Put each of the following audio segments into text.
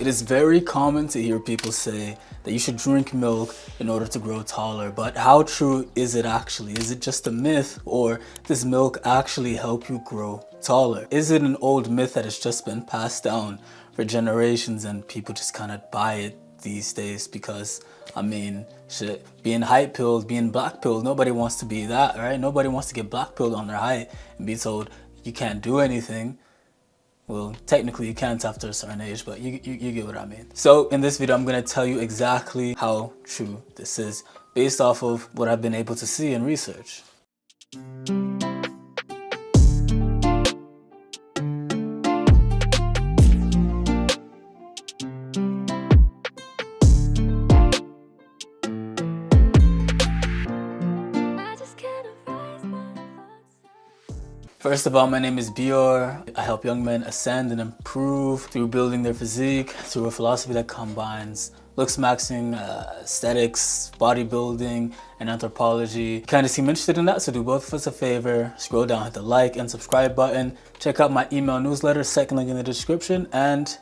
It is very common to hear people say that you should drink milk in order to grow taller, but how true is it actually? Is it just a myth, or does milk actually help you grow taller? Is it an old myth that has just been passed down for generations and people just kind of buy it these days? Because I mean, shit, being height pilled, being black pilled, nobody wants to be that, right? Nobody wants to get black pilled on their height and be told you can't do anything. Well, technically you can't after a certain age, but you get what I mean. So in this video, I'm gonna tell you exactly how true this is based off of what I've been able to see and research. First of all, my name is Bior. I help young men ascend and improve through building their physique, through a philosophy that combines looks maxing, aesthetics, bodybuilding, and anthropology. Kind of seem interested in that, so do both of us a favor. Scroll down, hit the like and subscribe button. Check out my email newsletter, second link in the description, and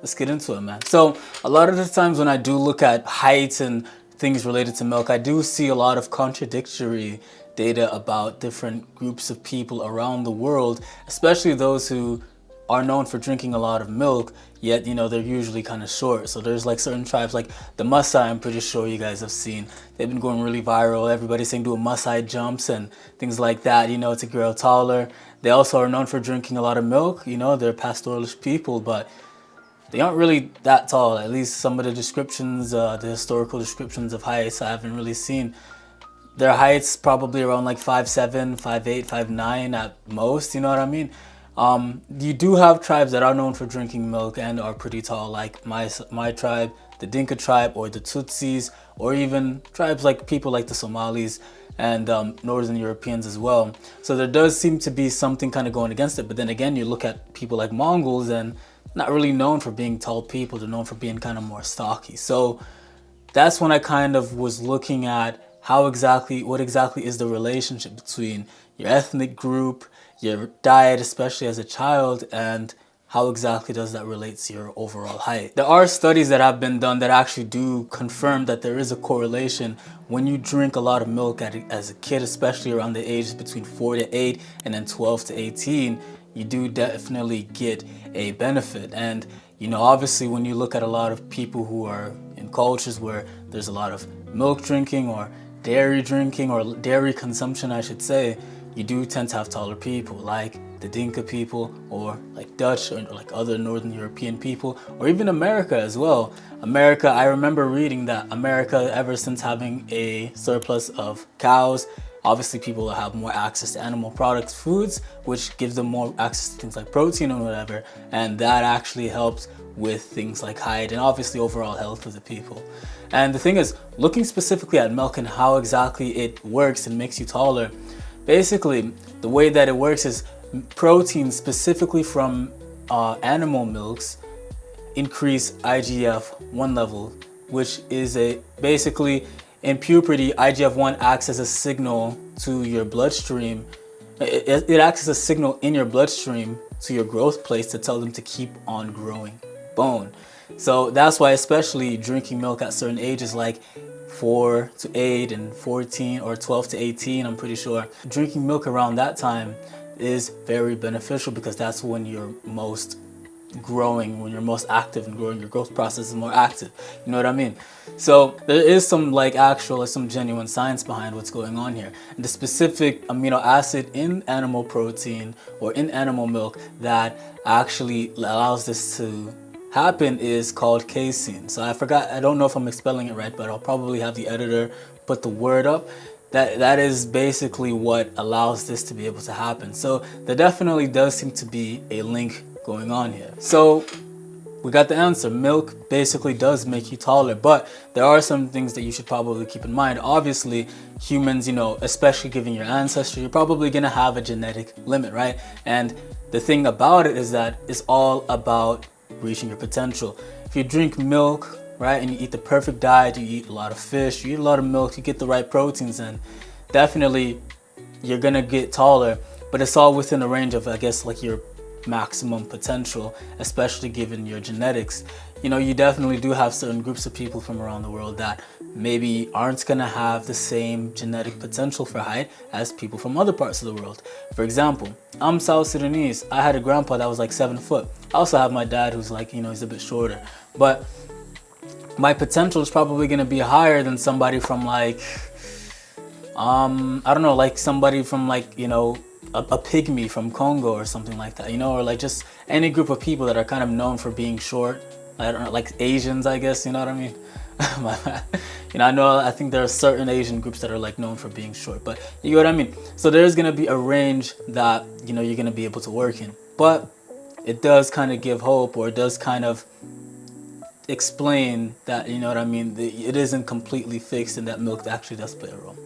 let's get into it, man. So a lot of the times when I do look at height and things related to milk, I do see a lot of contradictory data about different groups of people around the world, especially those who are known for drinking a lot of milk, yet, you know, they're usually kind of short. So there's like certain tribes like the Maasai, I'm pretty sure you guys have seen. They've been going really viral. Everybody's saying do Maasai jumps and things like that, you know, to grow taller. They also are known for drinking a lot of milk. You know, they're pastoralish people, but they aren't really that tall. At least some of the descriptions, the historical descriptions of heights I haven't really seen. Their height's probably around like 5'7", 5'8", 5'9" at most, you know what I mean? You do have tribes that are known for drinking milk and are pretty tall, like my tribe, the Dinka tribe, or the Tutsis, or even tribes like people like the Somalis and Northern Europeans as well. So there does seem to be something kind of going against it. But then again, you look at people like Mongols and not really known for being tall people. They're known for being kind of more stocky. So that's when I kind of was looking at what exactly is the relationship between your ethnic group, your diet, especially as a child, and how exactly does that relate to your overall height. There are studies that have been done that actually do confirm that there is a correlation when you drink a lot of milk as a kid, especially around the ages between 4 to 8 and then 12 to 18, you do definitely get a benefit. And you know, obviously when you look at a lot of people who are in cultures where there's a lot of milk drinking or dairy drinking, or dairy consumption I should say, you do tend to have taller people like the Dinka people, or like Dutch, or like other Northern European people, or even America as well. America, I remember reading that America, ever since having a surplus of cows, obviously people will have more access to animal products, foods, which gives them more access to things like protein or whatever, and that actually helps with things like height and obviously overall health of the people. And the thing is, looking specifically at milk and how exactly it works and makes you taller, basically the way that it works is protein specifically from animal milks increase IGF-1 level, which is basically in puberty, IGF-1 acts as a signal to your bloodstream. It acts as a signal in your bloodstream to your growth plates to tell them to keep on growing bone. So that's why especially drinking milk at certain ages like 4 to 8 and 14 or 12 to 18, I'm pretty sure, drinking milk around that time is very beneficial, because that's when you're most growing, when you're most active and growing, your growth process is more active, you know what I mean? So there is some some genuine science behind what's going on here. And the specific amino acid in animal protein or in animal milk that actually allows this to happen is called casein. So I don't know if I'm spelling it right, but I'll probably have the editor put the word up. That is basically what allows this to be able to happen. So there definitely does seem to be a link going on here. So we got the answer. Milk basically does make you taller, but there are some things that you should probably keep in mind. Obviously, humans, you know, especially given your ancestry, you're probably gonna have a genetic limit, right? And the thing about it is that it's all about reaching your potential. If you drink milk, right, and you eat the perfect diet, you eat a lot of fish, you eat a lot of milk, you get the right proteins, and definitely you're gonna get taller. But it's all within the range of, I guess, like your maximum potential, especially given your genetics. you know, you definitely do have certain groups of people from around the world that maybe aren't gonna have the same genetic potential for height as people from other parts of the world. For example, I'm South Sudanese. I had a grandpa that was like 7 foot. I also have my dad who's like, you know, he's a bit shorter. But my potential is probably gonna be higher than somebody from like, I don't know, like somebody from like, you know, a pygmy from Congo or something like that, you know, or like just any group of people that are kind of known for being short. I don't know, like Asians, I guess, you know what I mean? You know, I think there are certain Asian groups that are like known for being short, but you get what I mean? So there's gonna be a range that, you know, you're gonna be able to work in. But it does kind of give hope, or it does kind of explain that, you know what I mean, it isn't completely fixed and that milk actually does play a role.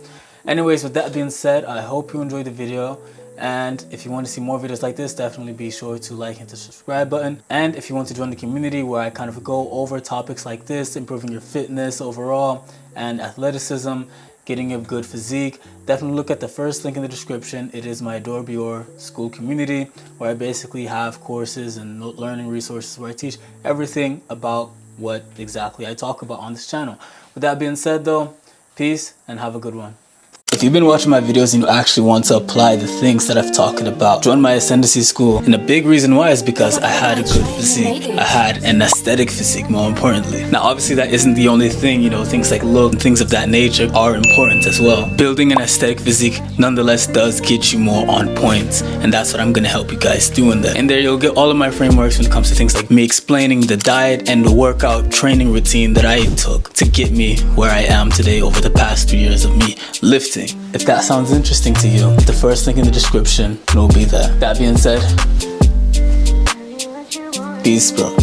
Anyways, with that being said, I hope you enjoyed the video. And if you want to see more videos like this, definitely be sure to like and hit the subscribe button. And if you want to join the community where I kind of go over topics like this, improving your fitness overall and athleticism, getting a good physique, definitely look at the first link in the description. It is my ADOREBIOR school community, where I basically have courses and learning resources where I teach everything about what exactly I talk about on this channel. With that being said though, peace and have a good one. If you've been watching my videos and you actually want to apply the things that I've talked about, join my ascendancy school. And a big reason why is because I had a good physique. I had an aesthetic physique, more importantly. Now, obviously that isn't the only thing, you know, things like look and things of that nature are important as well. Building an aesthetic physique nonetheless does get you more on point. And that's what I'm going to help you guys do in there. In there, you'll get all of my frameworks when it comes to things like me explaining the diet and the workout training routine that I took to get me where I am today over the past 3 years of me lifting. If that sounds interesting to you, the first link in the description will be there. That being said, peace, bro.